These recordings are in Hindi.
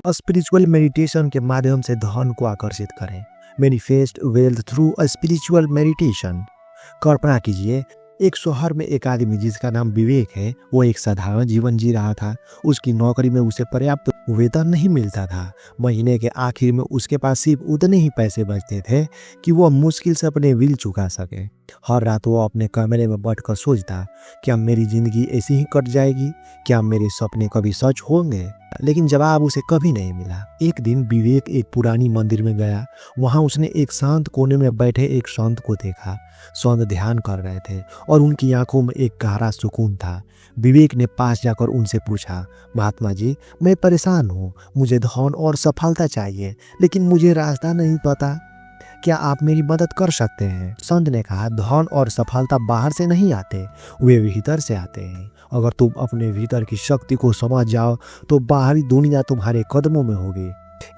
स्पिरिचुअल मेडिटेशन के माध्यम से धन को आकर्षित करें। Manifest wealth through spiritual meditation. कल्पना कीजिए, एक शहर में एक आदमी जिसका नाम विवेक है, वो एक साधारण जीवन जी रहा था। उसकी नौकरी में उसे पर्याप्त वेतन नहीं मिलता था। महीने के आखिर में उसके पास सिर्फ उतने ही पैसे बचते थे कि वो मुश्किल से अपने बिल चुका सके। हर रात वो अपने कमरे में बैठकर सोचता, क्या मेरी जिंदगी ऐसी ही कट जाएगी? क्या मेरे सपने कभी सच होंगे? लेकिन जवाब उसे कभी नहीं मिला। एक दिन विवेक एक पुरानी मंदिर में गया। वहां उसने एक शांत कोने में बैठे एक संत को देखा। संत ध्यान कर रहे थे और उनकी आंखों में एक गहरा सुकून था। विवेक ने पास जाकर उनसे पूछा, महात्मा जी, मैं परेशान हूँ, मुझे धन और सफलता चाहिए, लेकिन मुझे रास्ता नहीं पता, क्या आप मेरी मदद कर सकते हैं? संत ने कहा, धन और सफलता बाहर से नहीं आते, वे भीतर से आते हैं। अगर तुम अपने भीतर की शक्ति को समझ जाओ तो बाहरी दुनिया तुम्हारे कदमों में होगी।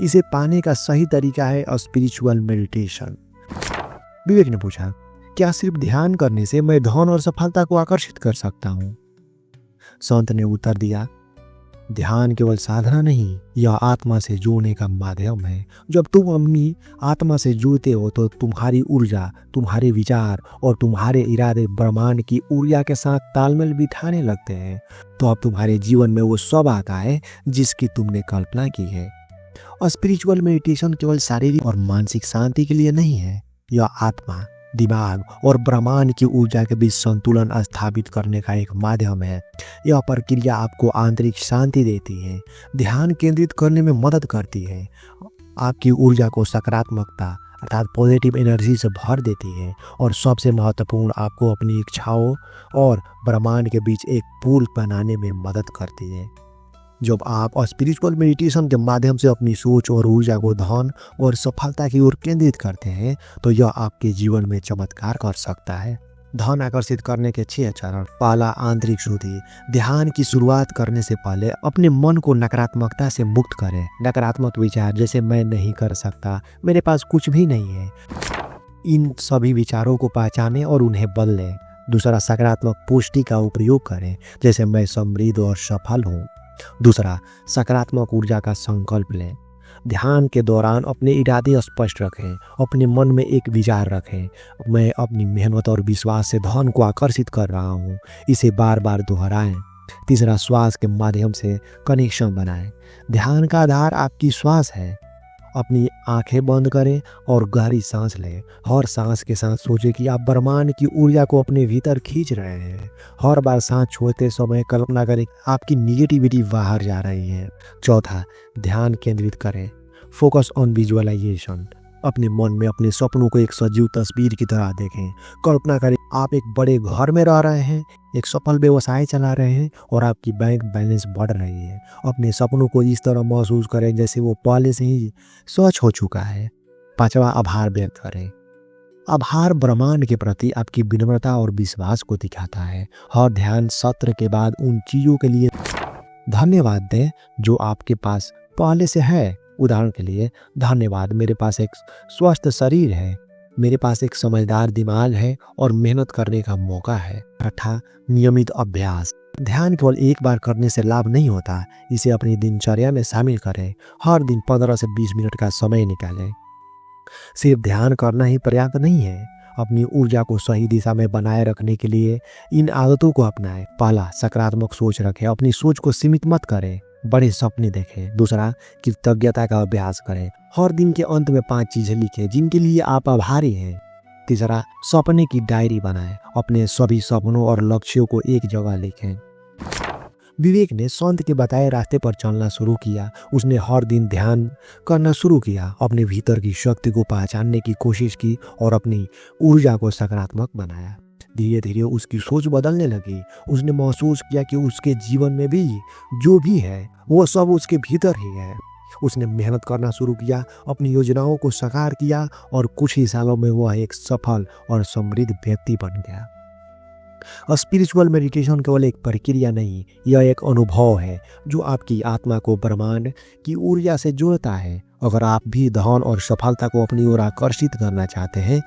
इसे पाने का सही तरीका है स्पिरिचुअल मेडिटेशन। विवेक ने पूछा, क्या सिर्फ ध्यान करने से मैं धन और सफलता को आकर्षित कर सकता हूँ? संत ने उत्तर दिया, ध्यान केवल साधना नहीं, यह आत्मा से जुड़ने का माध्यम है। जब तुम अपनी आत्मा से जुड़ते हो तो तुम्हारी ऊर्जा, तुम्हारे विचार और तुम्हारे इरादे ब्रह्मांड की ऊर्जा के साथ तालमेल बिठाने लगते हैं। तो अब तुम्हारे जीवन में वो सब आता है जिसकी तुमने कल्पना की है। स्पिरिचुअल मेडिटेशन केवल शारीरिक और मानसिक शांति के लिए नहीं है, यह आत्मा, दिमाग और ब्रह्मांड की ऊर्जा के बीच संतुलन स्थापित करने का एक माध्यम है। यह प्रक्रिया आपको आंतरिक शांति देती है, ध्यान केंद्रित करने में मदद करती है, आपकी ऊर्जा को सकारात्मकता अर्थात पॉजिटिव एनर्जी से भर देती है और सबसे महत्वपूर्ण, आपको अपनी इच्छाओं और ब्रह्मांड के बीच एक पुल बनाने में मदद करती है। जब आप स्पिरिचुअल मेडिटेशन के माध्यम से अपनी सोच और ऊर्जा को धन और सफलता की ओर केंद्रित करते हैं तो यह आपके जीवन में चमत्कार कर सकता है। धन आकर्षित करने के 6 चरण। पहला, आंतरिक शुद्धि। ध्यान की शुरुआत करने से पहले अपने मन को नकारात्मकता से मुक्त करें। नकारात्मक विचार जैसे मैं नहीं कर सकता, मेरे पास कुछ भी नहीं है, इन सभी विचारों को पहचानें और उन्हें बदलें। दूसरा, सकारात्मक पुष्टि का उपयोग करें, जैसे मैं समृद्ध और सफल हूँ। दूसरा, सकारात्मक ऊर्जा का संकल्प लें। ध्यान के दौरान अपने इरादे स्पष्ट रखें। अपने मन में एक विचार रखें, मैं अपनी मेहनत और विश्वास से धन को आकर्षित कर रहा हूँ। इसे बार बार दोहराएं। तीसरा, श्वास के माध्यम से कनेक्शन बनाएं। ध्यान का आधार आपकी श्वास है। अपनी आंखें बंद करें और गहरी सांस लें। हर सांस के साथ सोचें कि आप ब्रह्मांड की ऊर्जा को अपने भीतर खींच रहे हैं। हर बार सांस छोड़ते समय कल्पना करें आपकी निगेटिविटी बाहर जा रही है। चौथा, ध्यान केंद्रित करें। Focus on visualisation. अपने मन में अपने सपनों को एक सजीव तस्वीर की तरह देखें। कल्पना करें आप एक बड़े घर में रह रहे हैं, एक सफल व्यवसाय चला रहे हैं और आपकी बैंक बैलेंस बढ़ रही है। अपने सपनों को इस तरह महसूस करें जैसे वो पहले से ही सच हो चुका है। पांचवा, आभार व्यक्त करें। आभार ब्रह्मांड के प्रति आपकी विनम्रता और विश्वास को दिखाता है। हर ध्यान सत्र के बाद उन चीजों के लिए धन्यवाद दें जो आपके पास पहले से है। उदाहरण के लिए, धन्यवाद, मेरे पास एक स्वस्थ शरीर है, मेरे पास एक समझदार दिमाग है और मेहनत करने का मौका है। छठा, नियमित अभ्यास। ध्यान केवल एक बार करने से लाभ नहीं होता, इसे अपनी दिनचर्या में शामिल करें। हर दिन 15 से 20 मिनट का समय निकालें। सिर्फ ध्यान करना ही पर्याप्त नहीं है, अपनी ऊर्जा को सही दिशा में बनाए रखने के लिए इन आदतों को अपनाएं। पहला, सकारात्मक सोच रखें। अपनी सोच को सीमित मत करें, बड़े सपने देखें। दूसरा, कृतज्ञता का अभ्यास करें। हर दिन के अंत में 5 चीजें लिखें जिनके लिए आप आभारी हैं। तीसरा, सपने की डायरी बनाएं। अपने सभी सपनों और लक्ष्यों को एक जगह लिखें। विवेक ने संत के बताए रास्ते पर चलना शुरू किया। उसने हर दिन ध्यान करना शुरू किया, अपने भीतर की शक्ति को पहचानने की कोशिश की और अपनी ऊर्जा को सकारात्मक बनाया। धीरे धीरे उसकी सोच बदलने लगी। उसने महसूस किया कि उसके जीवन में भी जो भी है वो सब उसके भीतर ही है। उसने मेहनत करना शुरू किया, अपनी योजनाओं को साकार किया और कुछ ही सालों में वह एक सफल और समृद्ध व्यक्ति बन गया। स्पिरिचुअल मेडिटेशन केवल एक प्रक्रिया नहीं, यह एक अनुभव है जो आपकी आत्मा को ब्रह्मांड की ऊर्जा से जोड़ता है। अगर आप भी धन और सफलता को अपनी ओर आकर्षित करना चाहते हैं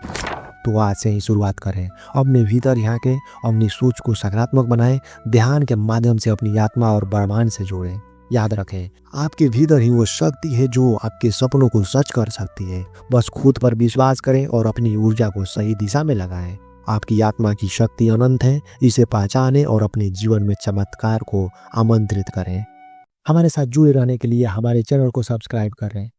तो आज से ही शुरुआत करें। अपने भीतर यहाँ के अपनी सोच को सकारात्मक बनाएं। ध्यान के माध्यम से अपनी आत्मा और ब्रह्मांड से जोड़ें। याद रखें, आपके भीतर ही वो शक्ति है जो आपके सपनों को सच कर सकती है। बस खुद पर विश्वास करें और अपनी ऊर्जा को सही दिशा में लगाएं। आपकी आत्मा की शक्ति अनंत है, इसे पहचानें और अपने जीवन में चमत्कार को आमंत्रित करें। हमारे साथ जुड़े रहने के लिए हमारे चैनल को सब्सक्राइब करें।